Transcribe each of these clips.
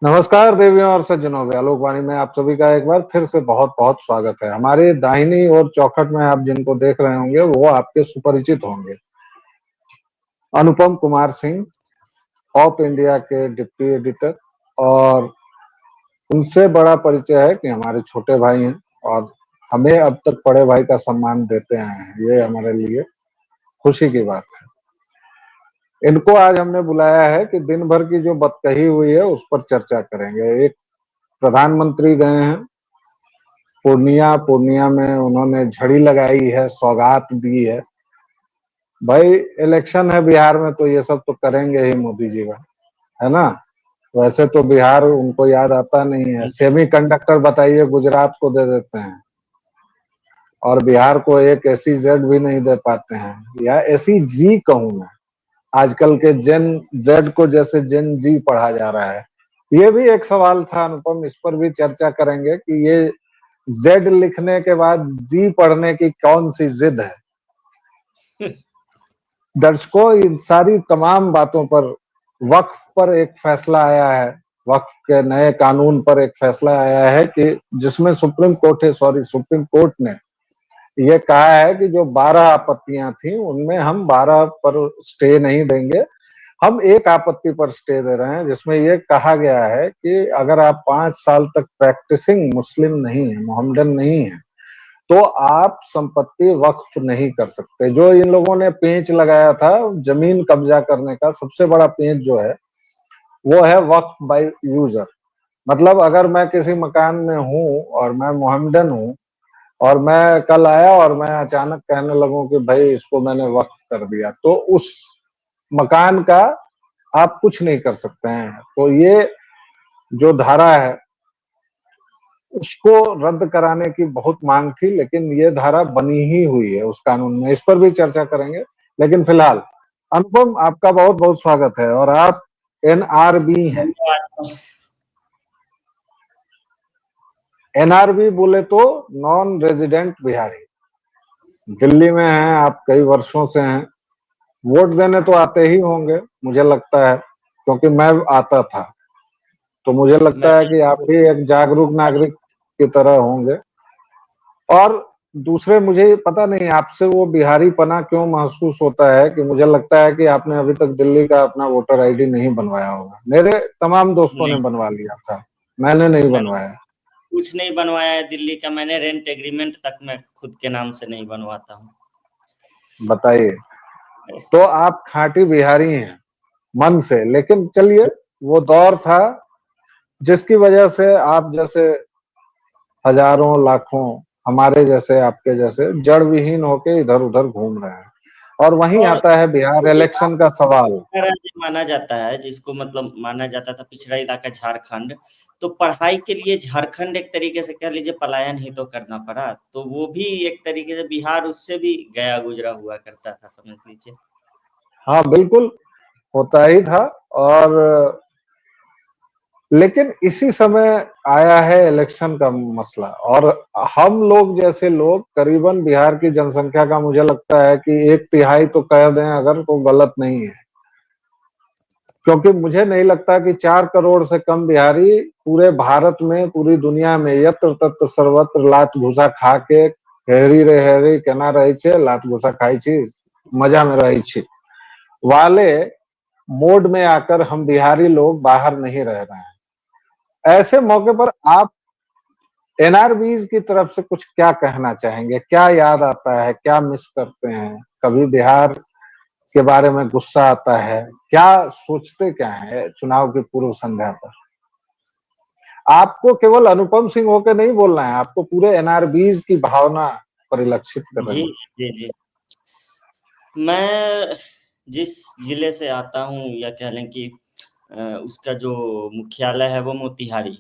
नमस्कार देवियों और सज्जनों, आलोक वाणी में आप सभी का एक बार फिर से बहुत बहुत स्वागत है। हमारे दाहिनी और चौखट में आप जिनको देख रहे होंगे वो आपके सुपरिचित होंगे। अनुपम कुमार सिंह, ऑफ इंडिया के डिप्टी एडिटर, और उनसे बड़ा परिचय है कि हमारे छोटे भाई हैं और हमें अब तक बड़े भाई का सम्मान देते आए हैं। ये हमारे लिए खुशी की बात है। इनको आज हमने बुलाया है कि दिन भर की जो बतकही हुई है उस पर चर्चा करेंगे। एक प्रधानमंत्री गए हैं पूर्णिया में, उन्होंने झड़ी लगाई है, सौगात दी है। भाई इलेक्शन है बिहार में तो ये सब तो करेंगे ही मोदी जी का, है ना। वैसे तो बिहार उनको याद आता नहीं है। सेमी कंडक्टर बताइए गुजरात को दे देते हैं और बिहार को एक एसी जेड भी नहीं दे पाते हैं, या एसी जी कहूं मैं। आजकल के जेन जेड को जैसे जेन जी पढ़ा जा रहा है। ये भी एक सवाल था अनुपम, इस पर भी चर्चा करेंगे कि ये जेड लिखने के बाद जी पढ़ने की कौन सी जिद है। दर्शकों, इन सारी तमाम बातों पर, वक्फ पर एक फैसला आया है, वक्फ के नए कानून पर एक फैसला आया है कि जिसमें सुप्रीम कोर्ट ने ये कहा है कि जो 12 आपत्तियां थी उनमें हम 12 पर स्टे नहीं देंगे। हम एक आपत्ति पर स्टे दे रहे हैं जिसमें ये कहा गया है कि अगर आप 5 साल तक प्रैक्टिसिंग मुस्लिम नहीं है, मोहम्मदन नहीं है, तो आप संपत्ति वक्फ नहीं कर सकते। जो इन लोगों ने पेंच लगाया था जमीन कब्जा करने का, सबसे बड़ा पेंच जो है वो है वक्फ बाय यूजर। मतलब अगर मैं किसी मकान में हूँ और मैं मोहम्मदन हूँ और मैं कल आया और मैं अचानक कहने लगूं कि भाई इसको मैंने वक्फ कर दिया, तो उस मकान का आप कुछ नहीं कर सकते हैं। तो ये जो धारा है उसको रद्द कराने की बहुत मांग थी, लेकिन ये धारा बनी ही हुई है उस कानून में। इस पर भी चर्चा करेंगे, लेकिन फिलहाल अनुपम, आपका बहुत बहुत स्वागत है। और आप एनआरबी हैं। धन्यवाद। एनआरबी बोले तो नॉन रेजिडेंट बिहारी। दिल्ली में हैं आप, कई वर्षों से हैं। वोट देने तो आते ही होंगे मुझे लगता है, क्योंकि मैं आता था। तो मुझे लगता है कि आप भी एक जागरूक नागरिक की तरह होंगे। और दूसरे, मुझे पता नहीं आपसे वो बिहारी पना क्यों महसूस होता है कि मुझे लगता है कि आपने अभी तक दिल्ली का अपना वोटर आईडी नहीं बनवाया होगा। मेरे तमाम दोस्तों ने नहीं, बनवा लिया था, मैंने नहीं मैंने बनवाया। कुछ नहीं बनवाया है दिल्ली का। मैंने रेंट एग्रीमेंट तक मैं खुद के नाम से नहीं बनवाता हूँ। बताइए, तो आप खांटी बिहारी हैं मन से। लेकिन चलिए, वो दौर था जिसकी वजह से आप जैसे हजारों लाखों हमारे जैसे, आपके जैसे जड़ विहीन होके इधर उधर घूम रहे हैं। और वहीं और आता है बिहार इलेक्शन का सवाल। राज्य माना जाता है जिसको, मतलब माना जाता था पिछड़ा इलाका झारखंड, तो पढ़ाई के लिए झारखंड एक तरीके से कह लीजिए पलायन ही तो करना पड़ा। तो वो भी एक तरीके से बिहार उससे भी गया गुजरा हुआ करता था, समझ लीजिए। हाँ बिल्कुल, होता ही था। और लेकिन इसी समय आया है इलेक्शन का मसला। और हम लोग जैसे लोग, करीबन बिहार की जनसंख्या का मुझे लगता है कि 1/3 तो कह दें अगर, तो गलत नहीं है। क्योंकि मुझे नहीं लगता कि 4 करोड़ से कम बिहारी पूरे भारत में, पूरी दुनिया में यत्र तत्र सर्वत्र लात घुसा खा के हेरी रे हेरी केना रही छे, लात घुसा खाई छी, मजा में रही छी वाले मोड में आकर हम बिहारी लोग बाहर नहीं रह रहे हैं। ऐसे मौके पर आप एनआरबीज की तरफ से कुछ क्या कहना चाहेंगे? क्या याद आता है, क्या मिस करते हैं? कभी बिहार के बारे में गुस्सा आता है? क्या सोचते क्या है चुनाव की पूर्व संध्या पर? आपको केवल अनुपम सिंह होकर नहीं बोलना है, आपको पूरे एनआरबीज की भावना परिलक्षित कर जी रही जी जी। मैं जिस जिले से आता हूँ, या कह लें कि उसका जो मुख्यालय है वो मोतिहारी है।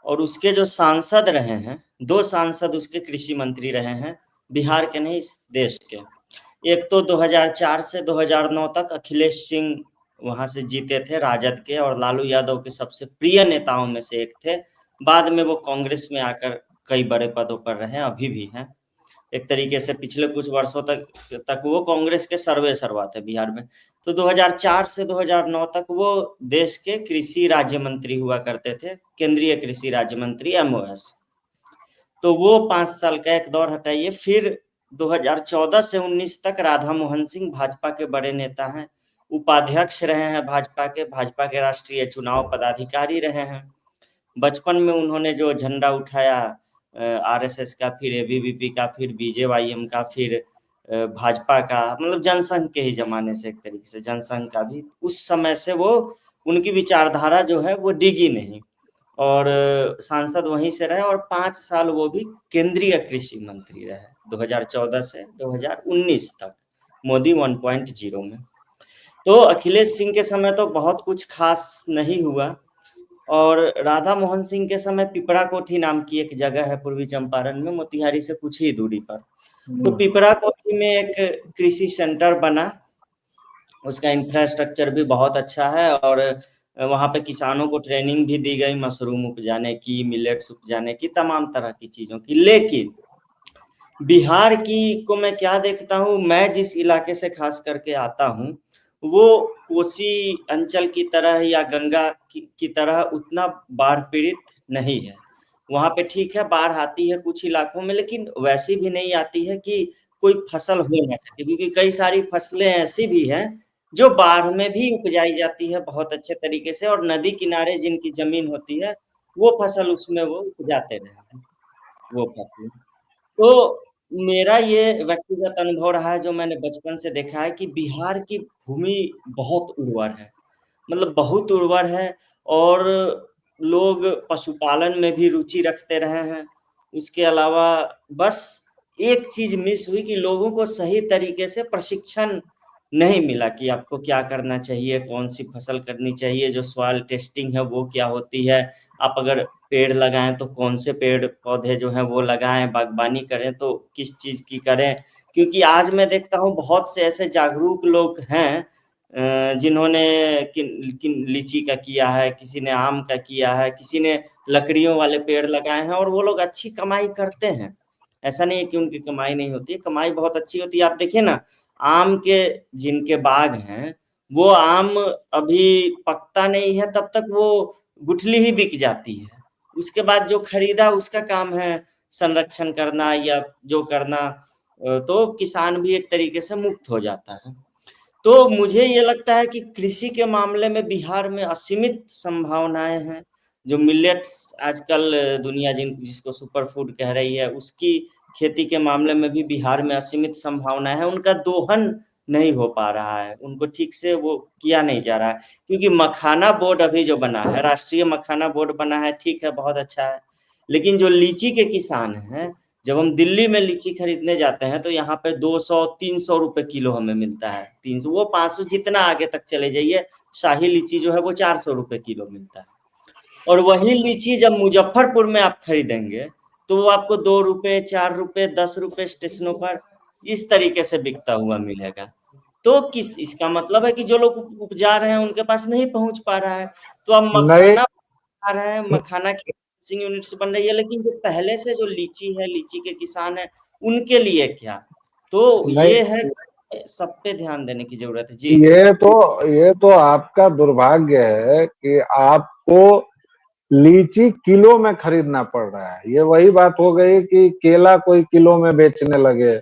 और उसके जो सांसद रहे हैं, 2 सांसद उसके कृषि मंत्री रहे हैं, बिहार के नहीं, इस देश के। एक तो 2004 से 2009 तक अखिलेश सिंह वहाँ से जीते थे, राजद के, और लालू यादव के सबसे प्रिय नेताओं में से एक थे। बाद में वो कांग्रेस में आकर कई बड़े पदों पर रहे, अभी भी हैं। एक तरीके से पिछले कुछ वर्षों तक वो कांग्रेस के सर्वेसर्वा थे बिहार में। तो 2004 से 2009 तक वो देश के कृषि राज्य मंत्री हुआ करते थे, केंद्रीय कृषि राज्य मंत्री MOS। तो वो 5 साल का एक दौर हटाइए, फिर 2014 से 19 तक राधा मोहन सिंह भाजपा के बड़े नेता हैं, उपाध्यक्ष रहे हैं भाजपा के राष्ट्रीय चुनाव पदाधिकारी रहे हैं। बचपन में उन्होंने जो झंडा उठाया RSS का, फिर ABVP का, फिर BJYM का, फिर भाजपा का, मतलब जनसंघ के ही जमाने से एक तरीके से जनसंघ का भी, उस समय से वो उनकी विचारधारा जो है वो डिगी नहीं, और सांसद वहीं से रहे, और 5 साल वो भी केंद्रीय कृषि मंत्री रहे 2014 से 2019 तक, मोदी 1.0 में। तो अखिलेश सिंह के समय तो बहुत कुछ खास नहीं हुआ, और राधा मोहन सिंह के समय पिपरा कोठी नाम की एक जगह है पूर्वी चंपारण में, मोतिहारी से कुछ ही दूरी पर। तो पिपरा कोठी में एक कृषि सेंटर बना, उसका इंफ्रास्ट्रक्चर भी बहुत अच्छा है, और वहाँ पे किसानों को ट्रेनिंग भी दी गई मशरूम उपजाने की, मिलेट्स उपजाने की, तमाम तरह की चीज़ों की। लेकिन बिहार की को मैं क्या देखता हूँ, मैं जिस इलाके से खास करके आता हूँ, वो कोसी अंचल की तरह या गंगा की तरह उतना बाढ़ पीड़ित नहीं है। वहाँ पे ठीक है, बाढ़ आती है कुछ इलाकों में, लेकिन वैसी भी नहीं आती है कि कोई फसल हो ना सके, क्योंकि कई सारी फसलें ऐसी भी हैं जो बाढ़ में भी उपजाई जाती है बहुत अच्छे तरीके से, और नदी किनारे जिनकी जमीन होती है वो फसल उसमें वो उपजाते रहे हैं वो फसल। तो मेरा ये व्यक्तिगत अनुभव रहा है, जो मैंने बचपन से देखा है, कि बिहार की भूमि बहुत उर्वर है, मतलब बहुत उर्वर है, और लोग पशुपालन में भी रुचि रखते रहे हैं। उसके अलावा बस एक चीज़ मिस हुई कि लोगों को सही तरीके से प्रशिक्षण नहीं मिला कि आपको क्या करना चाहिए, कौन-सी फसल करनी चाहिए, जो सॉइल टेस्टिंग है वो क्या होती है, आप अगर पेड़ लगाएँ तो कौन से पेड़-पौधे जो हैं वो लगाएँ, बागवानी करें तो किस चीज़ की करें। क्योंकि आज मैं देखता हूँ बहुत से ऐसे जागरूक लोग हैं जिन्होंने किन किन लीची का किया है, किसी ने आम का किया है, किसी ने लकड़ियों वाले पेड़ लगाए हैं, और वो लोग अच्छी कमाई करते हैं। ऐसा नहीं है कि उनकी कमाई नहीं होती है, कमाई बहुत अच्छी होती है। आप देखिए ना, आम के जिनके बाग हैं, वो आम अभी पकता नहीं है तब तक वो गुठली ही बिक जाती है। उसके बाद जो खरीदा उसका काम है संरक्षण करना या जो करना, तो किसान भी एक तरीके से मुक्त हो जाता है। तो मुझे ये लगता है कि कृषि के मामले में बिहार में असीमित संभावनाएँ हैं। जो मिलेट्स आजकल दुनिया जिसको सुपर फूड कह रही है, उसकी खेती के मामले में भी बिहार में असीमित संभावनाएँ हैं। उनका दोहन नहीं हो पा रहा है, उनको ठीक से वो किया नहीं जा रहा है। क्योंकि मखाना बोर्ड अभी जो बना है, राष्ट्रीय मखाना बोर्ड बना है, ठीक है, बहुत अच्छा है। लेकिन जो लीची के किसान हैं, जब हम दिल्ली में लीची खरीदने जाते हैं तो यहाँ पे 200-300 रुपए किलो हमें मिलता है, 300 वो 500, जितना आगे तक चले जाइए शाही लीची जो है वो 400 रुपए किलो मिलता है। और वही लीची जब मुजफ्फरपुर में आप खरीदेंगे तो वो आपको 2 रुपए, 4 रुपए, 10 रुपए स्टेशनों पर इस तरीके से बिकता हुआ मिलेगा। तो किस इसका मतलब है कि जो लोग उपजा रहे हैं उनके पास नहीं पहुंच पा रहा है। तो अब नहीं मखाना आ रहा है, मखाना की प्रोसेसिंग यूनिट्स बन रही है, लेकिन जो पहले से जो लीची है, लीची के किसान हैं, उनके लिए क्या? तो नहीं, ये है कि सब पे ध्यान देने की ज़रूरत है। जी। ये तो आपका दुर्भाग्य है कि आपको लीची किलो में खरीदना पड़ रहा है। ये वही बात हो गई कि केला कोई किलो में बेचने लगे।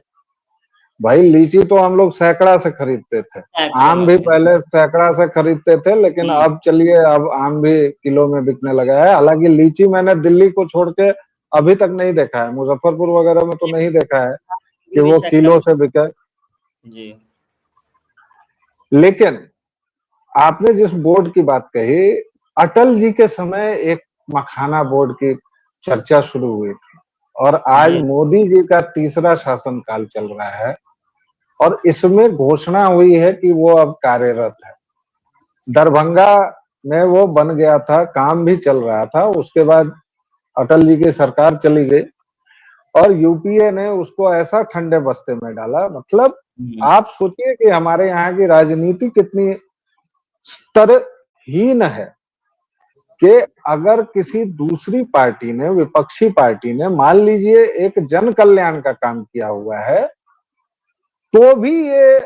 भाई लीची तो हम लोग सैकड़ा से खरीदते थे, सैकड़ों आम में भी खरीद। पहले सैकड़ा से खरीदते थे, लेकिन हुँ। अब चलिए अब आम भी किलो में बिकने लगा है। हालांकि लीची मैंने दिल्ली को छोड़ के अभी तक नहीं देखा है, मुजफ्फरपुर वगैरह में तो नहीं देखा है कि भी वो सैकड़ा किलो में। से बिके। जी। लेकिन आपने जिस बोर्ड की बात कही, अटल जी के समय एक मखाना बोर्ड की चर्चा शुरू हुई थी, और आज जी। मोदी जी का तीसरा शासनकाल चल रहा है और इसमें घोषणा हुई है कि वो अब कार्यरत है। दरभंगा में वो बन गया था, काम भी चल रहा था, उसके बाद अटल जी की सरकार चली गई और यूपीए ने उसको ऐसा ठंडे बस्ते में डाला। मतलब हुँ। आप सोचिए कि हमारे यहाँ की राजनीति कितनी स्तरहीन है। कि अगर किसी दूसरी पार्टी ने, विपक्षी पार्टी ने मान लीजिए एक जन कल्याण का काम किया हुआ है, तो भी ये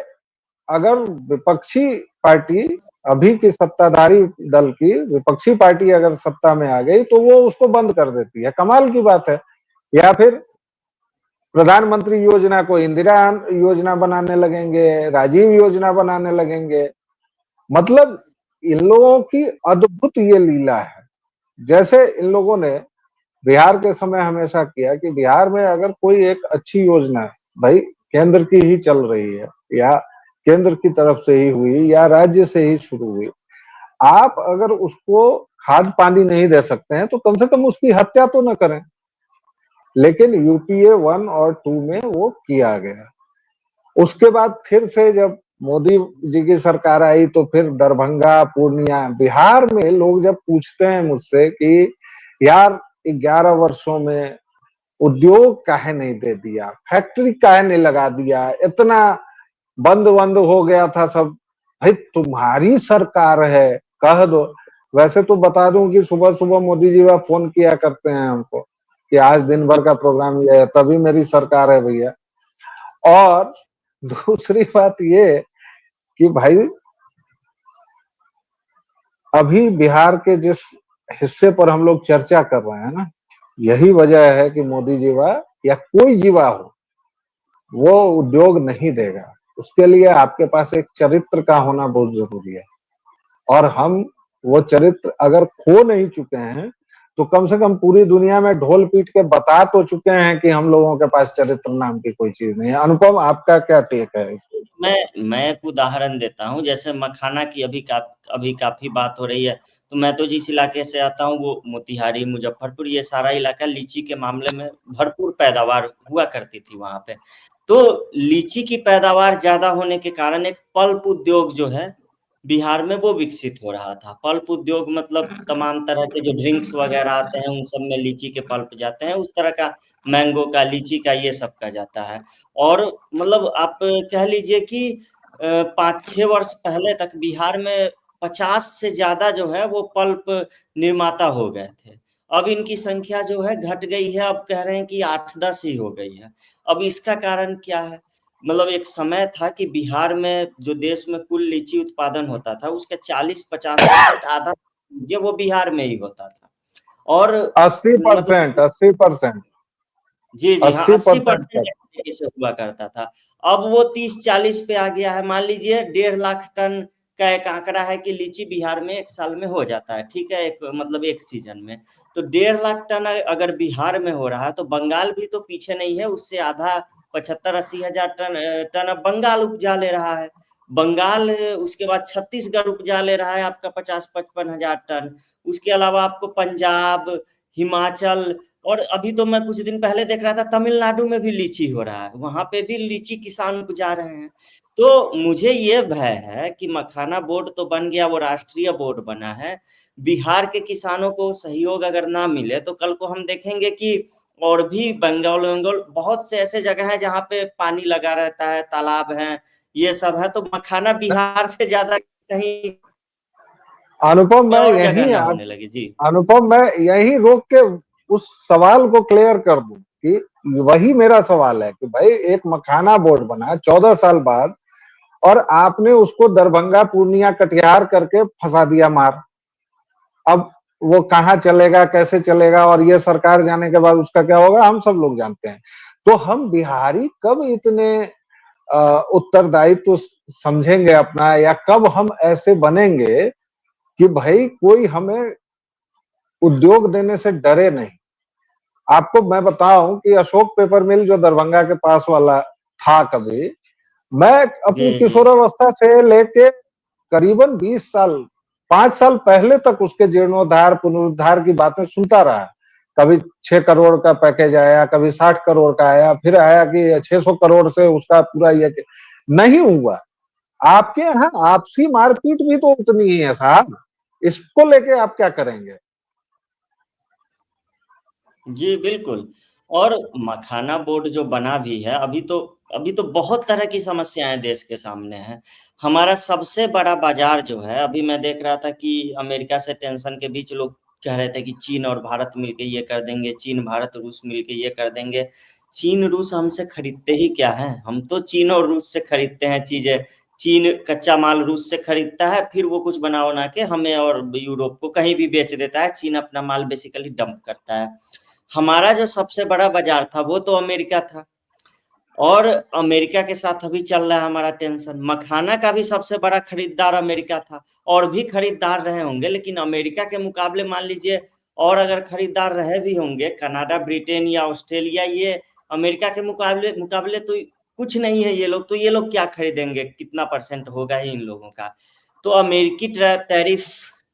अगर विपक्षी पार्टी, अभी की सत्ताधारी दल की विपक्षी पार्टी अगर सत्ता में आ गई तो वो उसको बंद कर देती है। कमाल की बात है। या फिर प्रधानमंत्री योजना को इंदिरा योजना बनाने लगेंगे, राजीव योजना बनाने लगेंगे। मतलब इन लोगों की अद्भुत ये लीला है। जैसे इन लोगों ने बिहार के समय हमेशा किया कि बिहार में अगर कोई एक अच्छी योजना भाई केंद्र की ही चल रही है, या केंद्र की तरफ से ही हुई, या राज्य से ही शुरू हुई, आप अगर उसको खाद पानी नहीं दे सकते हैं तो कम से कम उसकी हत्या तो न करें। लेकिन यूपीए 1 और 2 में वो किया गया। उसके बाद फिर से जब मोदी जी की सरकार आई तो फिर दरभंगा, पूर्णिया, बिहार में लोग जब पूछते हैं मुझसे कि यार 11 वर्षों में उद्योग काहे नहीं दे दिया, फैक्ट्री काहे नहीं लगा दिया, इतना बंद बंद हो गया था सब। भाई तुम्हारी सरकार है, कह दो। वैसे तो बता दूं कि सुबह सुबह मोदी जी वह फोन किया करते हैं हमको कि आज दिन भर का प्रोग्राम ये है, तभी मेरी सरकार है भैया। और दूसरी बात ये कि भाई अभी बिहार के जिस हिस्से पर हम लोग चर्चा कर रहे हैं ना, यही वजह है कि मोदी जीवा या कोई जीवा हो वो उद्योग नहीं देगा। उसके लिए आपके पास एक चरित्र का होना बहुत जरूरी है। और हम वो चरित्र अगर खो नहीं चुके हैं तो कम से कम पूरी दुनिया में ढोल पीट के बता तो चुके हैं कि हम लोगों के पास चरित्र नाम की कोई चीज नहीं है। अनुपम, आपका क्या टेक है इसको? मैं एक उदाहरण देता हूँ, जैसे मखाना की अभी काफ़ी बात हो रही है, तो मैं तो जिस इलाके से आता हूँ वो मोतिहारी, मुज़फ्फरपुर, ये सारा इलाका लीची के मामले में भरपूर पैदावार हुआ करती थी वहाँ पे। तो लीची की पैदावार ज़्यादा होने के कारण एक पल्प उद्योग जो है, बिहार में वो विकसित हो रहा था। पल्प उद्योग मतलब तमाम तरह के जो ड्रिंक्स वगैरह आते हैं, उन सब में लीची के पल्प जाते हैं, उस तरह का मैंगो का, लीची का, ये सब का जाता है। और मतलब आप कह लीजिए कि 5-6 वर्ष पहले तक बिहार में 50 से ज़्यादा जो है वो पल्प निर्माता हो गए थे। अब इनकी संख्या जो है घट गई है, अब कह रहे हैं कि 8-10 ही हो गई है। अब इसका कारण क्या है? मतलब एक समय था कि बिहार में जो देश में कुल लीची उत्पादन होता था, उसका 40-50% आधा जो वो बिहार में ही होता था। और मतलब 80%, 80%, जी, जी, हाँ, 80% 80% तक। से हुआ करता था। अब वो 30-40 पे आ गया है। मान लीजिए 1.5 लाख टन का एक आंकड़ा है कि लीची बिहार में 1 साल में हो जाता है, ठीक है? एक मतलब एक सीज़न में। तो 1.5 लाख टन अगर बिहार में हो रहा है, तो बंगाल भी तो पीछे नहीं है, उससे आधा 75-80 हज़ार टन अब बंगाल उपजा ले रहा है। बंगाल उसके बाद छत्तीसगढ़ उपजा ले रहा है आपका 50-55 हज़ार टन। उसके अलावा आपको पंजाब, हिमाचल, और अभी तो मैं कुछ दिन पहले देख रहा था तमिलनाडु में भी लीची हो रहा है, वहाँ पे भी लीची किसान उपजा रहे हैं। तो मुझे ये भय है कि मखाना बोर्ड तो बन गया, वो राष्ट्रीय बोर्ड बना है, बिहार के किसानों को सहयोग अगर ना मिले तो कल को हम देखेंगे कि और भी बंगाल-वंगाल बहुत से ऐसे जगह हैं जहाँ पे पानी लगा रहता है, तालाब हैं, ये सब है, तो मखाना बिहार से ज़्यादा कहीं अनुपम मैं और जगह यही ना होने लगे। जी। अनुपम मैं यही रोक के उस सवाल को क्लियर कर दूं कि वही मेरा सवाल है कि भाई एक मखाना बोर्ड बना 14 साल बाद और आपने उसको दरभंगा, पूर्णिया, कटिहार करके फंसा दिया मार। अब वो कहाँ चलेगा, कैसे चलेगा, और ये सरकार जाने के बाद उसका क्या होगा हम सब लोग जानते हैं। तो हम बिहारी कब इतने उत्तरदायित्व तो समझेंगे अपना, या कब हम ऐसे बनेंगे कि भाई कोई हमें उद्योग देने से डरे नहीं। आपको मैं बताऊं कि अशोक पेपर मिल जो दरभंगा के पास वाला था, कभी मैं अपनी जी, जी। किशोरावस्था से लेके करीबन 20 साल, 5 साल पहले तक उसके जीर्णोद्धार पुनरुद्धार की बातें सुनता रहा। कभी 6 करोड़ का पैकेज आया, कभी 60 करोड़ का आया, फिर आया कि 600 करोड़ से उसका पूरा ये नहीं हुआ। आपके यहाँ आपसी मारपीट भी तो उतनी ही है साहब, इसको लेके आप क्या करेंगे? जी, बिल्कुल। और मखाना बोर्ड जो बना भी है, अभी तो बहुत तरह की समस्याएं देश के सामने हैं। हमारा सबसे बड़ा बाजार जो है, अभी मैं देख रहा था कि अमेरिका से टेंशन के बीच लोग कह रहे थे कि चीन और भारत मिलके ये कर देंगे, चीन भारत रूस मिलके ये कर देंगे। चीन रूस हमसे खरीदते ही क्या है? हम तो चीन और रूस से खरीदते हैं चीजें। चीन कच्चा माल रूस से खरीदता है, फिर वो कुछ बना बना के हमें और यूरोप को कहीं भी बेच देता है। चीन अपना माल बेसिकली डंप करता है। हमारा जो सबसे बड़ा बाजार था वो तो अमेरिका था, और अमेरिका के साथ अभी चल रहा है हमारा टेंशन। मखाना का भी सबसे बड़ा खरीदार अमेरिका था, और भी खरीदार रहे होंगे, लेकिन अमेरिका के मुकाबले मान लीजिए और अगर खरीदार रहे भी होंगे, कनाडा, ब्रिटेन या ऑस्ट्रेलिया, ये अमेरिका के मुकाबले मुकाबले तो कुछ नहीं है। ये लोग क्या खरीदेंगे? कितना परसेंट होगा ही इन लोगों का। तो अमेरिकी टैरिफ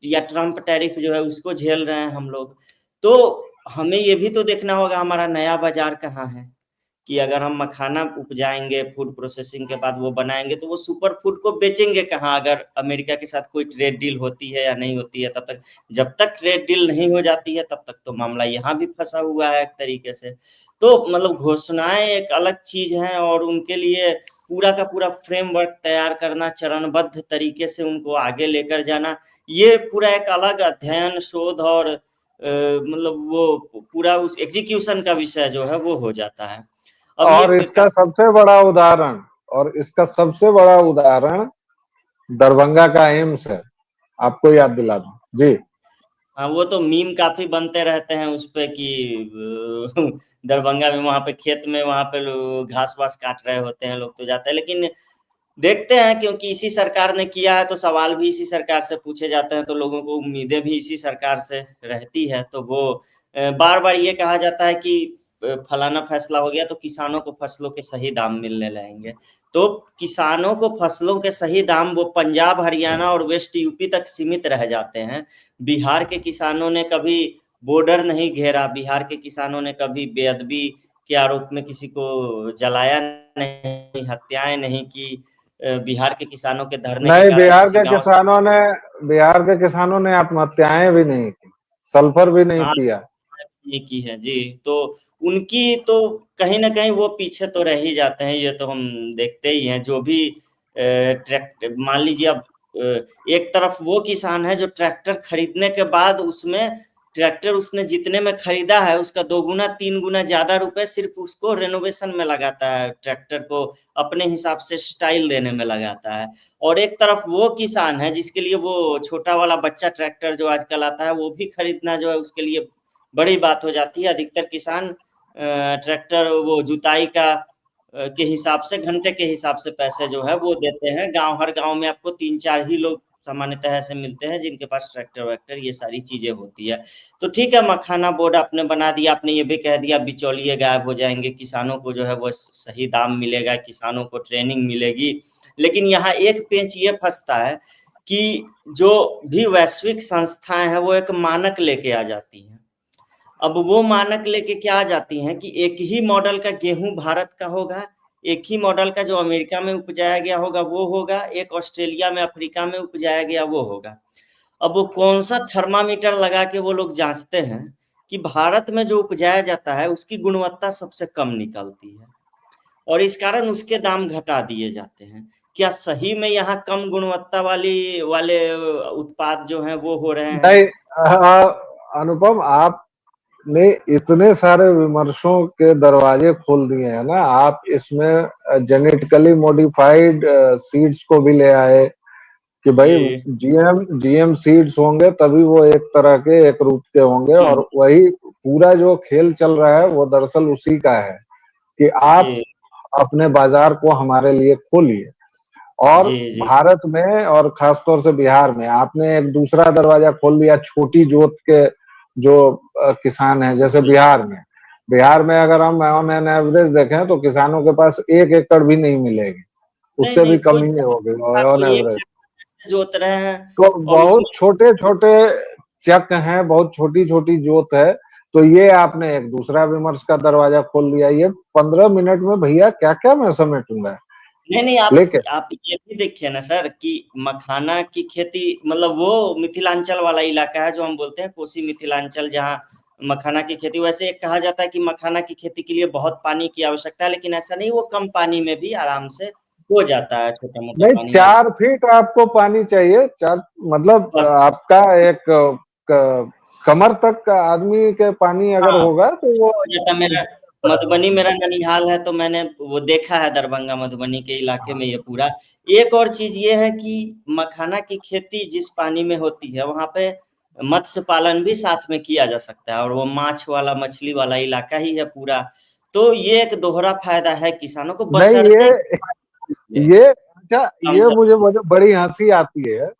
या ट्रम्प टैरिफ जो है उसको झेल रहे हैं हम लोग। तो हमें ये भी तो देखना होगा हमारा नया बाजार कहाँ है, कि अगर हम मखाना उपजाएंगे, फूड प्रोसेसिंग के बाद वो बनाएंगे, तो वो सुपर फूड को बेचेंगे कहाँ? अगर अमेरिका के साथ कोई ट्रेड डील होती है या नहीं होती है, तब तक, जब तक ट्रेड डील नहीं हो जाती है तब तक तो मामला यहाँ भी फंसा हुआ है एक तरीके से। तो मतलब घोषणाएं एक अलग चीज है, और उनके लिए पूरा का पूरा फ्रेमवर्क तैयार करना, चरणबद्ध तरीके से उनको आगे लेकर जाना, ये पूरा एक अलग अध्ययन, शोध और मतलब वो पूरा उस एग्जीक्यूशन का विषय जो है वो हो जाता है। अब ये और इसका सबसे बड़ा उदाहरण दरभंगा का एम्स है, आपको याद दिला दूं जी। हाँ, वो तो मीम काफी बनते रहते हैं उस पे कि दरभंगा में वहां पे खेत में वहां पे लोग घास वास काट रहे होते हैं, लोग तो जाते हैं। लेकिन देखते हैं, क्योंकि इसी सरकार ने किया है तो सवाल भी इसी सरकार से पूछे जाते हैं, तो लोगों को उम्मीदें भी इसी सरकार से रहती है। तो वो बार बार ये कहा जाता है कि फलाना फैसला हो गया तो किसानों को फसलों के सही दाम मिलने लगेंगे। तो किसानों को फसलों के सही दाम वो पंजाब, हरियाणा और वेस्ट यूपी तक सीमित रह जाते हैं। बिहार के किसानों ने कभी बॉर्डर नहीं घेरा, बिहार के किसानों ने कभी बेअदबी के आरोप में किसी को जलाया नहीं, हत्याएं नहीं की। बिहार के किसानों के धरने के नहीं, कारण किसी गांव से बिहार के किसानों ने आत्महत्याएं भी नहीं की, सल्फर भी नहीं हाँ पिया। ये की है जी। तो उनकी तो कहीं ना कहीं वो पीछे तो रह ही जाते हैं, ये तो हम देखते ही हैं। जो भी ट्रैक्टर मान लीजिए, अब एक तरफ वो किसान है जो ट्रैक्टर खरीदने के बाद उसमें ट्रैक्टर उसने जितने में खरीदा है उसका 2 गुना 3 गुना ज्यादा रुपए सिर्फ उसको रेनोवेशन में लगाता है, ट्रैक्टर को अपने हिसाब से स्टाइल देने में लगाता है। और एक तरफ वो किसान है जिसके लिए वो छोटा वाला बच्चा ट्रैक्टर जो आजकल आता है वो भी खरीदना जो है उसके लिए बड़ी बात हो जाती है। अधिकतर किसान ट्रैक्टर वो जुताई का के हिसाब से, घंटे के हिसाब से पैसे जो है वो देते हैं। हर गांव में आपको 3-4 ही लोग सामान्यतः ऐसे मिलते हैं जिनके पास ट्रैक्टर वैक्टर ये सारी चीजें होती है। तो ठीक है, मखाना बोर्ड आपने बना दिया, आपने ये भी कह दिया बिचौलिए गायब हो जाएंगे, किसानों को जो है वो सही दाम मिलेगा, किसानों को ट्रेनिंग मिलेगी। लेकिन यहाँ एक पेंच ये फंसता है कि जो भी वैश्विक संस्थाएं हैं वो एक मानक लेके आ जाती हैं। अब वो मानक लेके क्या आ जाती हैं कि एक ही मॉडल का गेहूं भारत का होगा, एक ही मॉडल का जो अमेरिका में उपजाया गया होगा वो होगा, एक ऑस्ट्रेलिया में, अफ्रीका में उपजाया गया वो होगा। अब वो कौन सा थर्मामीटर लगा के वो लोग जांचते हैं कि भारत में जो उपजाया जाता है उसकी गुणवत्ता सबसे कम निकलती है, और इस कारण उसके दाम घटा दिए जाते हैं। क्या सही में यहाँ कम गुणवत्ता वाले उत्पाद जो हैं वो हो रहे हैं? नहीं, अनुपम, आपने इतने सारे विमर्शों के दरवाजे खोल दिए हैं ना। आप इसमें जेनेटिकली मॉडिफाइड सीड्स को भी ले आए कि भाई जी जीएम सीड्स होंगे तभी वो एक तरह के, एक रूप के होंगे। जी और वही पूरा जो खेल चल रहा है वो दरअसल उसी का है कि आप जी अपने बाजार को हमारे लिए खोलिए। और जी जी भारत में और खासतौर से बिहार में आपने एक दूसरा दरवाजा खोल दिया छोटी जोत के जो किसान है। जैसे बिहार में अगर हम ऑन एन एवरेज देखें तो किसानों के पास 1 एकड़ भी नहीं मिलेगी, नहीं उससे भी नहीं, कम कोई ही होगी ऑन कोई एक एवरेज। से जोत रहे हैं तो और बहुत उसमें। छोटे छोटे चक हैं, बहुत छोटी छोटी जोत है। तो ये आपने एक दूसरा विमर्श का दरवाजा खोल दिया। ये 15 मिनट में भैया क्या क्या मैं समेटूंगा। नहीं नहीं, लेकिन आप ये भी देखिए ना सर कि मखाना की खेती, मतलब वो मिथिलांचल वाला इलाका है जो हम बोलते हैं कोसी मिथिलांचल, जहाँ मखाना की खेती। वैसे एक कहा जाता है कि मखाना की खेती के लिए बहुत पानी की आवश्यकता है, लेकिन ऐसा नहीं, वो कम पानी में भी आराम से हो जाता है, छोटा मोटा नहीं, पानी लग 4 फीट आपको पानी चाहिए, चार मतलब बस। आपका एक कमर तक का आदमी के पानी अगर हाँ, होगा तो वो हो जाता। मेरा मधुबनी मेरा ननिहाल है, तो मैंने वो देखा है, दरभंगा मधुबनी के इलाके में ये पूरा। एक और चीज ये है कि मखाना की खेती जिस पानी में होती है, वहां पे मत्स्य पालन भी साथ में किया जा सकता है, और वो माछ वाला, मछली वाला इलाका ही है पूरा। तो ये एक दोहरा फायदा है किसानों को, नहीं। बशर्ते ये अच्छा, कम ये सब। मुझे बड़ी हंसी आती है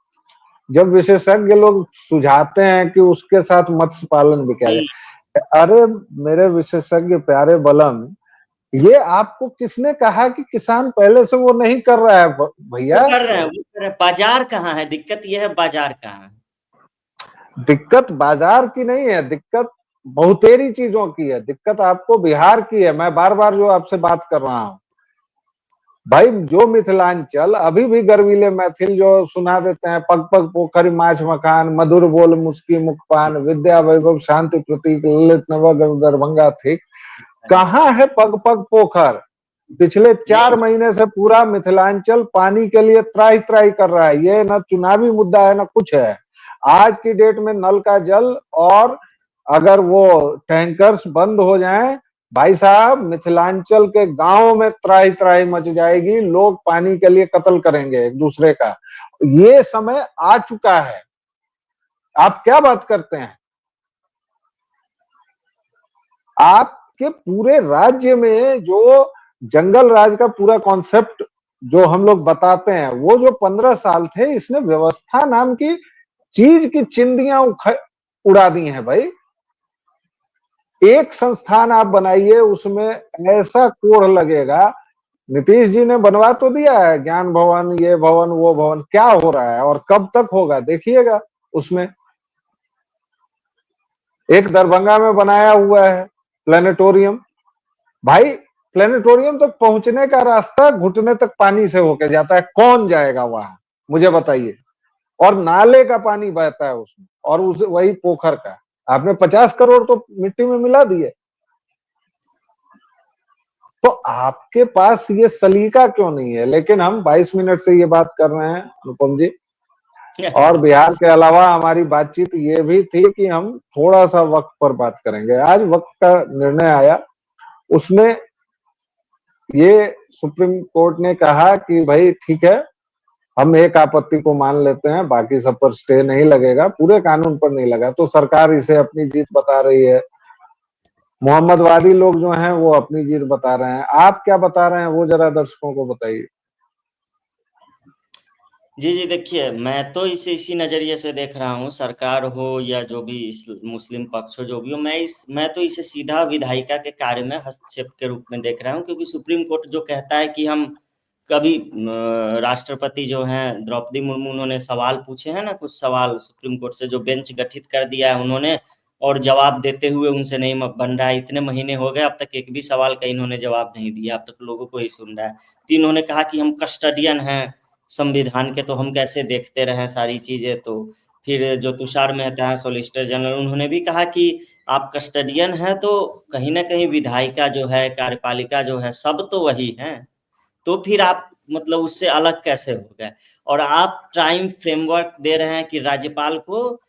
जब विशेषज्ञ लोग सुझाते हैं कि उसके साथ मत्स्य पालन भी किया जाए। अरे मेरे विशेषज्ञ प्यारे बलम, ये आपको किसने कहा कि किसान पहले से वो नहीं कर रहा है वो भैया? कर रहे हैं, वो कर रहे हैं। बाजार कहाँ है? दिक्कत ये है, बाजार कहाँ है? दिक्कत बाजार की नहीं है, दिक्कत बहुतेरी चीजों की है, दिक्कत आपको बिहार की है। मैं बार बार जो आपसे बात कर रहा हूं भाई, जो मिथिलांचल अभी भी गर्वीले मैथिल जो सुना देते हैं, पग पग पोखरी माछ मकान, मधुर बोल मुस्की मुखपान, विद्या वैभव शांति प्रतीक, ललित नव दरभंगा थी। कहाँ है पग पग पोखर? पिछले नहीं, 4 महीने से पूरा मिथिलांचल पानी के लिए त्राही त्राही कर रहा है। ये ना चुनावी मुद्दा है ना कुछ है। आज की डेट में नल का जल, और अगर वो टैंकर्स बंद हो जाएं, भाई साहब मिथिलांचल के गांव में त्राही त्राही मच जाएगी। लोग पानी के लिए कत्ल करेंगे एक दूसरे का। ये समय आ चुका है। आप क्या बात करते हैं? आपके पूरे राज्य में जो जंगल राज का पूरा कॉन्सेप्ट जो हम लोग बताते हैं, वो जो 15 साल थे, इसने व्यवस्था नाम की चीज की चिंदियां उड़ा दी हैं भाई। एक संस्थान आप बनाइए, उसमें ऐसा कोढ़ लगेगा। नीतीश जी ने बनवा तो दिया है ज्ञान भवन, ये भवन वो भवन, क्या हो रहा है और कब तक होगा देखिएगा। उसमें एक दरभंगा में बनाया हुआ है प्लेनेटोरियम। भाई प्लेनेटोरियम तक पहुंचने का रास्ता घुटने तक पानी से होके जाता है, कौन जाएगा वहां? मुझे बताइए। और नाले का पानी बहता है उसमें, और उस वही पोखर का। आपने 50 करोड़ तो मिट्टी में मिला दिए। तो आपके पास ये सलीका क्यों नहीं है? लेकिन हम 22 मिनट से ये बात कर रहे हैं अनुपम जी, और बिहार के अलावा हमारी बातचीत ये भी थी कि हम थोड़ा सा वक्त पर बात करेंगे। आज वक्त का निर्णय आया, उसमें ये सुप्रीम कोर्ट ने कहा कि भाई ठीक है, हम एक आपत्ति को मान लेते हैं, बाकी सब पर स्टे नहीं लगेगा, पूरे कानून पर नहीं लगा। तो सरकार इसे अपनी जीत बता रही है, मोहम्मदवादी लोग जो हैं वो अपनी जीत बता रहे हैं। आप क्या बता रहे हैं वो जरा दर्शकों को बताइए। जी, जी, देखिए, मैं तो इसे इसी नज़रिए से देख रहा हूँ, सरकार हो या जो भी मुस्लिम पक्ष हो, जो भी हो, मैं तो इसे सीधा विधायिका के कार्य में हस्तक्षेप के रूप में देख रहा हूँ, क्योंकि सुप्रीम कोर्ट जो कहता है कि हम कभी राष्ट्रपति जो हैं द्रौपदी मुर्मू, उन्होंने सवाल पूछे हैं ना, कुछ सवाल सुप्रीम कोर्ट से, जो बेंच गठित कर दिया है उन्होंने, और जवाब देते हुए उनसे नहीं बन रहा है। इतने महीने हो गए, अब तक एक भी सवाल का इन्होंने जवाब नहीं दिया, अब तक लोगों को ही सुन रहा है। तो इन्होंने कहा कि हम कस्टडियन हैं संविधान के, तो हम कैसे देखते रहें सारी चीज़ें। तो फिर जो तुषार मेहता है सॉलिसिटर जनरल, उन्होंने भी कहा कि आप कस्टडियन हैं, तो कहीं न कहीं विधायिका जो है, कार्यपालिका जो है, सब तो वही हैं। तो फिर आप मतलब उससे अलग कैसे हो गए? और आप टाइम फ्रेमवर्क दे रहे हैं कि राज्यपाल को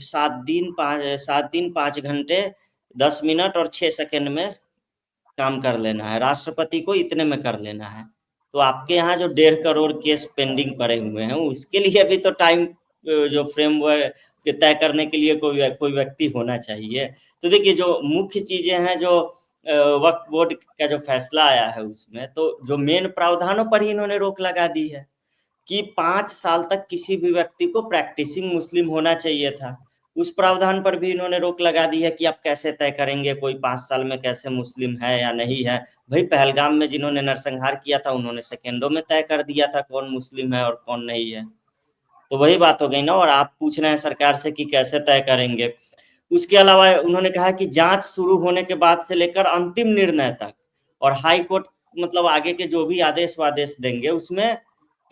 7 दिन 5 घंटे 10 मिनट और 6 सेकंड में काम कर लेना है, राष्ट्रपति को इतने में कर लेना है। तो आपके यहाँ जो 1.5 करोड़ केस पेंडिंग पड़े हुए हैं, उसके लिए भी तो टाइम जो फ्रेमवर्क तय करने के लिए कोई व्यक्ति होना चाहिए। तो देखिए, जो मुख्य चीज़ें हैं, जो वक्फ बोर्ड का जो फैसला आया है, उसमें तो जो मेन प्रावधानों पर ही इन्होंने रोक लगा दी है कि 5 साल तक किसी भी व्यक्ति को प्रैक्टिसिंग मुस्लिम होना चाहिए था। उस प्रावधान पर भी इन्होंने रोक लगा दी है कि आप कैसे तय करेंगे कोई 5 साल में कैसे मुस्लिम है या नहीं है। भई पहलगाम में जिन्होंने नरसंहार किया था, उन्होंने सेकंडों में तय कर दिया था कौन मुस्लिम है और कौन नहीं है। तो वही बात हो गई ना, और आप पूछ रहे हैं सरकार से कि कैसे तय करेंगे। उसके अलावा उन्होंने कहा कि जाँच शुरू होने के बाद से लेकर अंतिम निर्णय तक, और हाई कोर्ट मतलब आगे के जो भी आदेश-वादेश देंगे, उसमें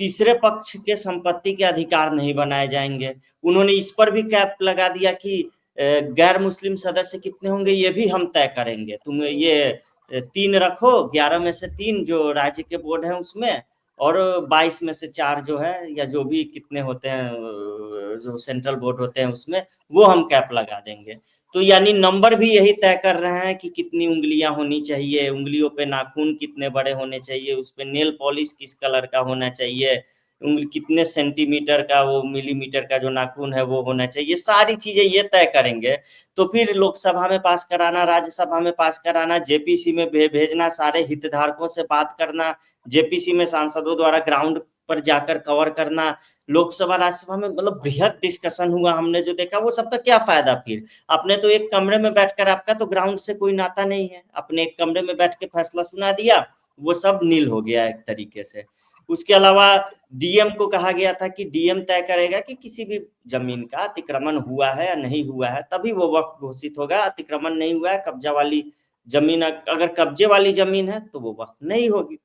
तीसरे पक्ष के संपत्ति के अधिकार नहीं बनाए जाएँगे। उन्होंने इस पर भी कैप लगा दिया कि गैर मुस्लिम सदस्य कितने होंगे ये भी हम तय करेंगे, तुम ये 3 रखो, 11 में से 3 जो राज्य के बोर्ड हैं उसमें, और 22 में से 4 जो है, या जो भी कितने होते हैं जो सेंट्रल बोर्ड होते हैं उसमें, वो हम कैप लगा देंगे। तो यानी नंबर भी यही तय कर रहे हैं कि कितनी उंगलियां होनी चाहिए, उंगलियों पे नाखून कितने बड़े होने चाहिए, उस पे नेल पॉलिश किस कलर का होना चाहिए, उंगली कितने सेंटीमीटर का, वो मिलीमीटर का जो नाखून है वो होना चाहिए, ये सारी चीजें ये तय करेंगे। तो फिर लोकसभा में पास कराना, राज्यसभा में पास कराना, जेपीसी में भेजना, सारे हितधारकों से बात करना, जेपीसी में सांसदों द्वारा ग्राउंड पर जाकर कवर करना, लोकसभा राज्यसभा में, मतलब बृहद डिस्कशन हुआ। हमने जो देखा वो सबका क्या फायदा फिर? आपने तो एक कमरे में बैठकर, आपका तो ग्राउंड से कोई नाता नहीं है, अपने एक कमरे में बैठ के फैसला सुना दिया, वो सब नील हो गया एक तरीके से। उसके अलावा डीएम को कहा गया था कि डीएम तय करेगा कि किसी भी जमीन का अतिक्रमण हुआ है या नहीं हुआ है, तभी वो वक्फ घोषित होगा। अतिक्रमण नहीं हुआ है, कब्जा वाली जमीन, अगर कब्जे वाली जमीन है तो वो वक्फ नहीं होगी।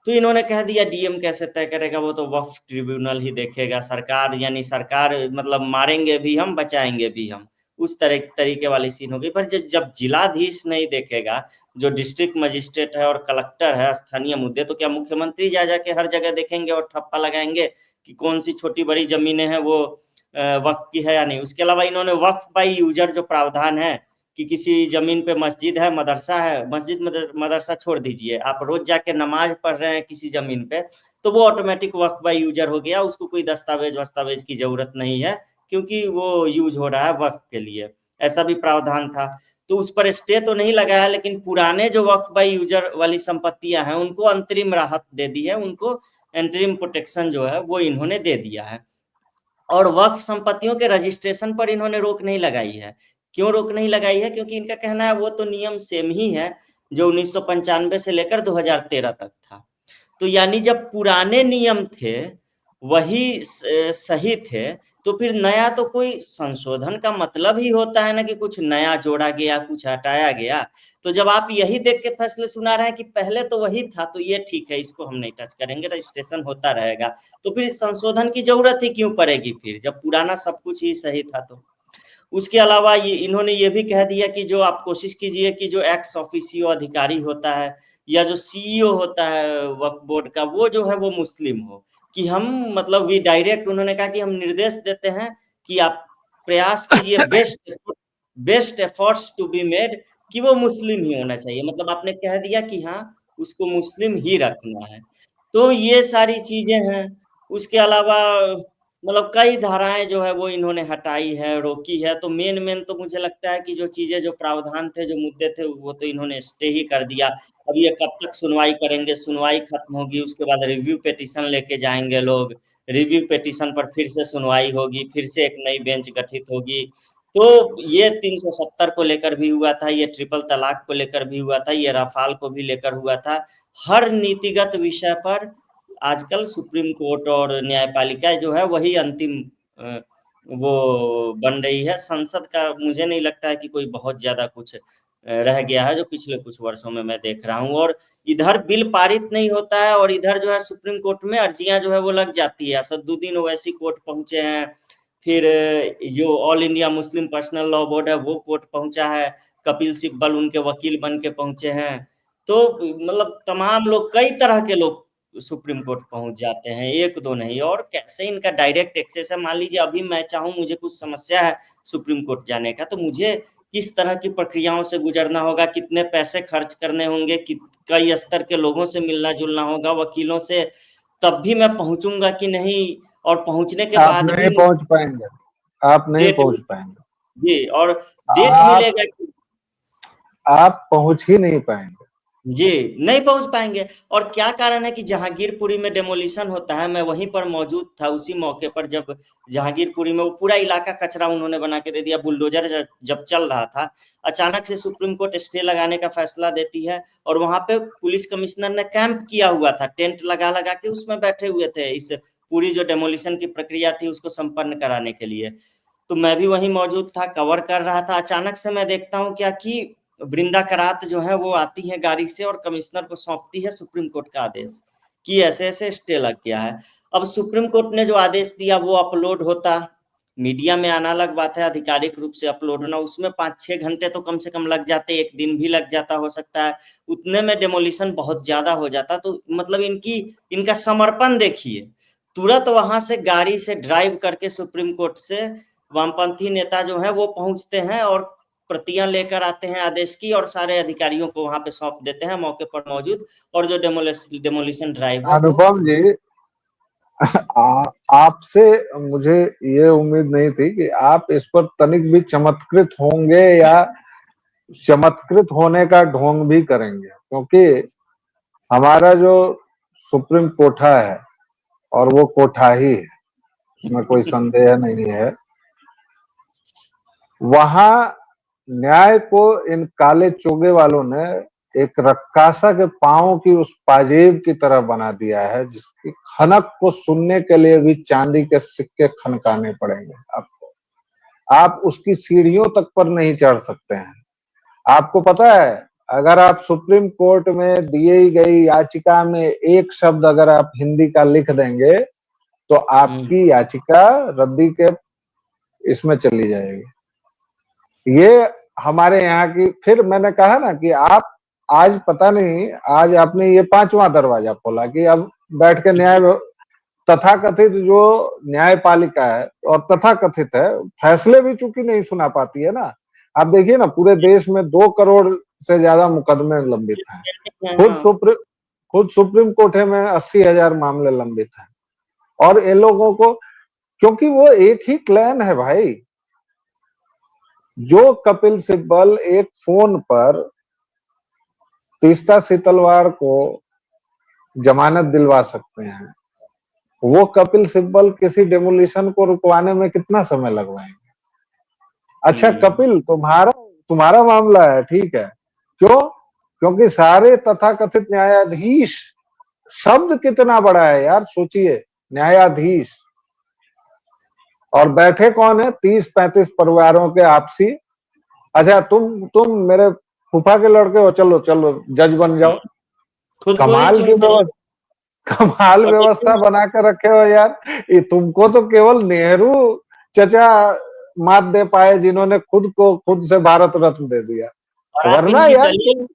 तो इन्होंने कह दिया डीएम कैसे तय करेगा, वो तो वक्फ ट्रिब्यूनल ही देखेगा। सरकार, यानी सरकार मतलब मारेंगे भी हम, बचाएंगे भी हम, उस तरीके वाली सीन होगी। पर जब जिलाधीश नहीं देखेगा, जो डिस्ट्रिक्ट मजिस्ट्रेट है और कलेक्टर है स्थानीय मुद्दे, तो क्या मुख्यमंत्री जा जाके हर जगह देखेंगे और ठप्पा लगाएंगे कि कौन सी छोटी बड़ी जमीनें हैं वो वक्फ की है या नहीं? उसके अलावा इन्होंने वक्फ बाई यूजर जो प्रावधान है कि किसी जमीन पे मस्जिद है, मदरसा है, मस्जिद मदरसा छोड़ दीजिए, आप रोज जाके नमाज पढ़ रहे हैं किसी जमीन पे, तो वो ऑटोमेटिक वक्फ बाई यूजर हो गया, उसको कोई दस्तावेज की जरूरत नहीं है, क्योंकि वो यूज हो रहा है वक्फ के लिए। ऐसा भी प्रावधान था। तो उस पर स्टे तो नहीं लगाया, लेकिन पुराने जो वक्फ बाई यूजर वाली संपत्तियां हैं उनको अंतरिम राहत दे दी है, उनको इंटरिम प्रोटेक्शन जो है वो इन्होंने दे दिया है। और वक्फ संपत्तियों के रजिस्ट्रेशन पर इन्होंने रोक नहीं लगाई है। क्यों रोक नहीं लगाई है? क्योंकि इनका कहना है वो तो नियम सेम ही है जो 1995 से लेकर 2013 तक था। तो यानी जब पुराने नियम थे वही सही थे, तो फिर नया तो कोई संशोधन का मतलब ही होता है ना कि कुछ नया जोड़ा गया, कुछ हटाया गया। तो जब आप यही देख के फैसले सुना रहे हैं कि पहले तो वही था तो ये ठीक है, इसको हम नहीं टच करेंगे, रजिस्ट्रेशन होता रहेगा, तो फिर संशोधन की जरूरत ही क्यों पड़ेगी फिर, जब पुराना सब कुछ ही सही था? तो उसके अलावा ये इन्होंने ये भी कह दिया कि जो आप कोशिश कीजिए कि जो एक्स ऑफिसियो अधिकारी होता है या जो सीईओ होता है वक्फ बोर्ड का, वो जो है वो मुस्लिम हो। कि हम मतलब वी डायरेक्ट, उन्होंने कहा कि हम निर्देश देते हैं कि आप प्रयास कीजिए, best efforts to be made, कि वो मुस्लिम ही होना चाहिए। मतलब आपने कह दिया कि हाँ उसको मुस्लिम ही रखना है। तो ये सारी चीजें हैं। उसके अलावा मतलब कई धाराएं जो है वो इन्होंने हटाई है, रोकी है। तो मेन तो मुझे लगता है कि जो चीजें, जो प्रावधान थे, जो मुद्दे थे, वो तो इन्होंने स्टे ही कर दिया। अब ये कब तक सुनवाई करेंगे? सुनवाई खत्म होगी उसके बाद रिव्यू पिटीशन लेके जाएंगे लोग, रिव्यू पिटीशन पर फिर से सुनवाई होगी, फिर से एक नई बेंच गठित होगी। तो ये 370 को लेकर भी हुआ था, ये ट्रिपल तलाक को लेकर भी हुआ था, ये रफाल को भी लेकर हुआ था। हर नीतिगत विषय पर आजकल सुप्रीम कोर्ट और न्यायपालिका जो है वही अंतिम वो बन रही है। संसद का मुझे नहीं लगता है कि कोई बहुत ज्यादा कुछ रह गया है, जो पिछले कुछ वर्षों में मैं देख रहा हूँ। और इधर बिल पारित नहीं होता है और इधर जो है सुप्रीम कोर्ट में अर्जियां जो है वो लग जाती है। असदुद्दीन ओवैसी कोर्ट पहुंचे हैं, फिर जो all India Muslim personal law board है वो कोर्ट पहुंचा है, कपिल सिब्बल उनके वकील बन के पहुंचे हैं। तो मतलब तमाम लोग, कई तरह के लोग सुप्रीम कोर्ट पहुंच जाते हैं, एक दो नहीं। और कैसे इनका डायरेक्ट एक्सेस है, मान लीजिए अभी मैं चाहूं, मुझे कुछ समस्या है सुप्रीम कोर्ट जाने का, तो मुझे किस तरह की प्रक्रियाओं से गुजरना होगा, कितने पैसे खर्च करने होंगे, कई स्तर के लोगों से मिलना जुलना होगा, वकीलों से, तब भी मैं पहुंचूंगा कि नहीं? और पहुंचने के आप बाद नहीं भी पहुंच पाएंगे, आप नहीं डेट, पहुंच पाएंगे, जी, और डेट आप मिलेगा कि आप पहुंच ही नहीं पाएंगे। जी, नहीं पहुंच पाएंगे। और क्या कारण है कि जहांगीरपुरी में डेमोलिशन होता है, मैं वहीं पर मौजूद था उसी मौके पर, जब जहांगीरपुरी में वो पूरा इलाका कचरा उन्होंने बना के दे दिया, बुलडोजर जब चल रहा था, अचानक से सुप्रीम कोर्ट स्टे लगाने का फैसला देती है। और वहां पे पुलिस कमिश्नर ने कैंप किया हुआ था, टेंट लगा लगा के उसमें बैठे हुए थे, इस पूरी जो डेमोलिशन की प्रक्रिया थी उसको संपन्न कराने के लिए। तो मैं भी वहीं मौजूद था, कवर कर रहा था। अचानक से मैं देखता हूँ क्या कि वृंदा करात जो है वो आती है गाड़ी से और कमिश्नर को सौंपती है सुप्रीम कोर्ट का आदेश कि ऐसे ऐसे स्टे लग गया है। अब सुप्रीम कोर्ट ने जो आदेश दिया वो अपलोड होता, मीडिया में आना अलग बात है, आधिकारिक रूप से अपलोड होना, उसमें 5-6 घंटे तो कम से कम लग जाते, एक दिन भी लग जाता हो सकता है, उतने में डेमोलिशन बहुत ज्यादा हो जाता। तो मतलब इनका समर्पण देखिए, तुरंत वहां से गाड़ी से ड्राइव करके सुप्रीम कोर्ट से वामपंथी नेता जो है वो पहुंचते हैं और प्रतियां लेकर आते हैं आदेश की, और सारे अधिकारियों को वहां पे सौंप देते हैं मौके पर मौजूद, और जो डेमोलिशन ड्राइव है वो अनुपम जी, आपसे मुझे ये उम्मीद नहीं थी कि आप इस पर तनिक भी चमत्कृत होंगे या चमत्कृत होने का ढोंग भी करेंगे, क्योंकि हमारा जो सुप्रीम कोठा है, और वो कोठा ही है, इसमें कोई संदेह नहीं है, वहां न्याय को इन काले चोगे वालों ने एक रक्कासा के पांव की उस पाजेब की तरह बना दिया है, जिसकी खनक को सुनने के लिए भी चांदी के सिक्के खनकाने पड़ेंगे आपको। आप उसकी सीढ़ियों तक पर नहीं चढ़ सकते हैं। आपको पता है, अगर आप सुप्रीम कोर्ट में दी गई याचिका में एक शब्द अगर आप हिंदी का लिख देंगे तो आपकी याचिका रद्दी के इसमें चली जाएगी। ये हमारे यहाँ की, फिर मैंने कहा ना कि आप आज पता नहीं, आज आपने ये 5वां दरवाजा खोला कि अब बैठ के न्याय, तथाकथित जो न्यायपालिका है और तथाकथित है, फैसले भी चूंकि नहीं सुना पाती है ना। आप देखिए ना, पूरे देश में 2 करोड़ से ज्यादा मुकदमे लंबित हैं। खुद सुप्रीम कोर्ट में 80,000 मामले लंबित हैं। और इन लोगों को, क्योंकि वो एक ही क्लैन है भाई। जो कपिल सिब्बल एक फोन पर तीस्ता सितलवार को जमानत दिलवा सकते हैं, वो कपिल सिब्बल किसी डेमोलिशन को रुकवाने में कितना समय लगवाएंगे। अच्छा कपिल, तुम्हारा मामला है, ठीक है, क्यों? क्योंकि सारे तथाकथित न्यायाधीश, शब्द कितना बड़ा है यार, सोचिए, न्यायाधीश, और बैठे कौन है? 30-35 परिवारों के आपसी। अच्छा, तुम मेरे फूफा के लड़के हो, चलो चलो जज बन जाओ। खुद को ही कमाल की चुनते हैं। कमाल व्यवस्था बना कर रखे हो यार। ये तुमको तो केवल नेहरू चचा मात दे पाए, जिन्होंने खुद से भारत रत्न दे दिया, और वरना यार तुम।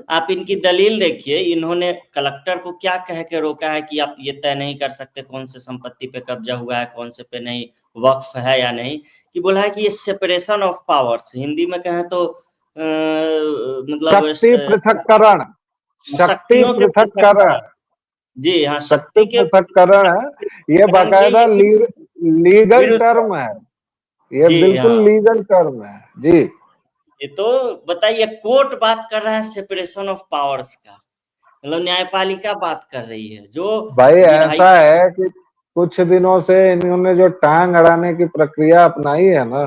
आप इनकी दलील देखिए, इन्होंने कलेक्टर को क्या कह के रोका है कि आप ये तय नहीं कर सकते कौन से संपत्ति पे कब्जा हुआ है, कौन से पे नहीं, वक्फ है या नहीं, कि बोला है कि ये सेपरेशन ऑफ पावर्स, हिंदी में कहें तो मतलब शक्ति पृथक्करण, शक्ति शक्तियों के पृथक्करण, जी हाँ, शक्ति शक्ति के पृथक्करण है। ये बाकायदा लीगल टर्म है, ये जी बिल्कुल हाँ। लीगल टर्म है जी। ये तो बताइए, कोर्ट बात कर रहा है सेपरेशन ऑफ पावर्स का, मतलब न्यायपालिका बात कर रही है, जो भाई विधायी। ऐसा है कि कुछ दिनों से इन्होंने जो टांग अड़ाने की प्रक्रिया अपनाई है ना,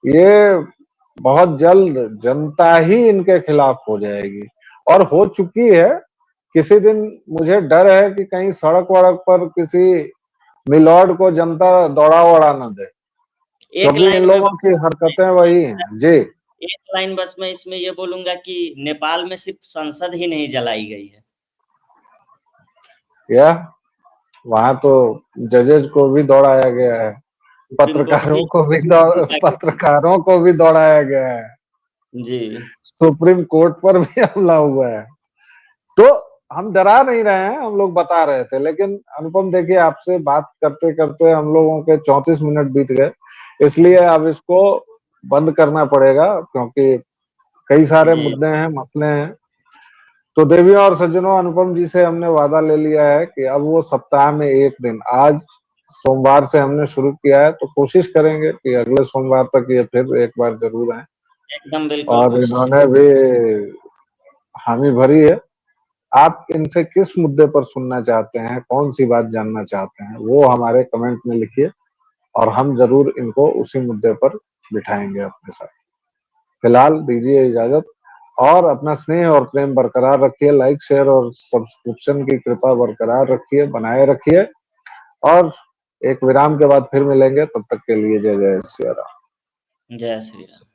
ये बहुत जल्द जनता ही इनके खिलाफ हो जाएगी, और हो चुकी है। किसी दिन मुझे डर है कि कहीं सड़क वड़क पर किसी मिलॉर्ड को जनता दौड़ा वड़ा न दे, एक क्योंकि इन लाइन में लोगों की हरकतें वही हैं जी। एक लाइन बस मैं इसमें ये बोलूंगा कि नेपाल में सिर्फ संसद ही नहीं जलाई गई है, या वहां तो जजेस को भी दौड़ाया गया है, सुप्रीम कोर्ट भी पत्रकारों को भी दौड़ाया गया है, जी सुप्रीम कोर्ट पर भी हमला हुआ है। तो हम डरा नहीं रहे हैं, हम लोग बता रहे थे। लेकिन अनुपम देखिए, आपसे बात करते करते हम लोगों के 34 मिनट बीत गए, इसलिए अब इसको बंद करना पड़ेगा, क्योंकि कई सारे जी मुद्दे हैं, मसले हैं। तो देवियों और सज्जनों, अनुपम जी से हमने वादा ले लिया है कि अब वो सप्ताह में एक दिन, आज सोमवार से हमने शुरू किया है, तो कोशिश करेंगे कि अगले सोमवार तक ये फिर एक बार जरूर आए। एकदम बिल्कुल और कोशिश इन्होंने भी हामी भरी है। आप इनसे किस मुद्दे पर सुनना चाहते हैं, कौन सी बात जानना चाहते हैं, वो हमारे कमेंट में लिखिए, और हम जरूर इनको उसी मुद्दे पर बिठाएंगे अपने साथ। फिलहाल दीजिए इजाजत, और अपना स्नेह और प्रेम बरकरार रखिए, लाइक शेयर और सब्सक्रिप्शन की कृपा बरकरार रखिए, बनाए रखिए, और एक विराम के बाद फिर मिलेंगे। तब तक के लिए जय जय श्री राम। जय श्री राम।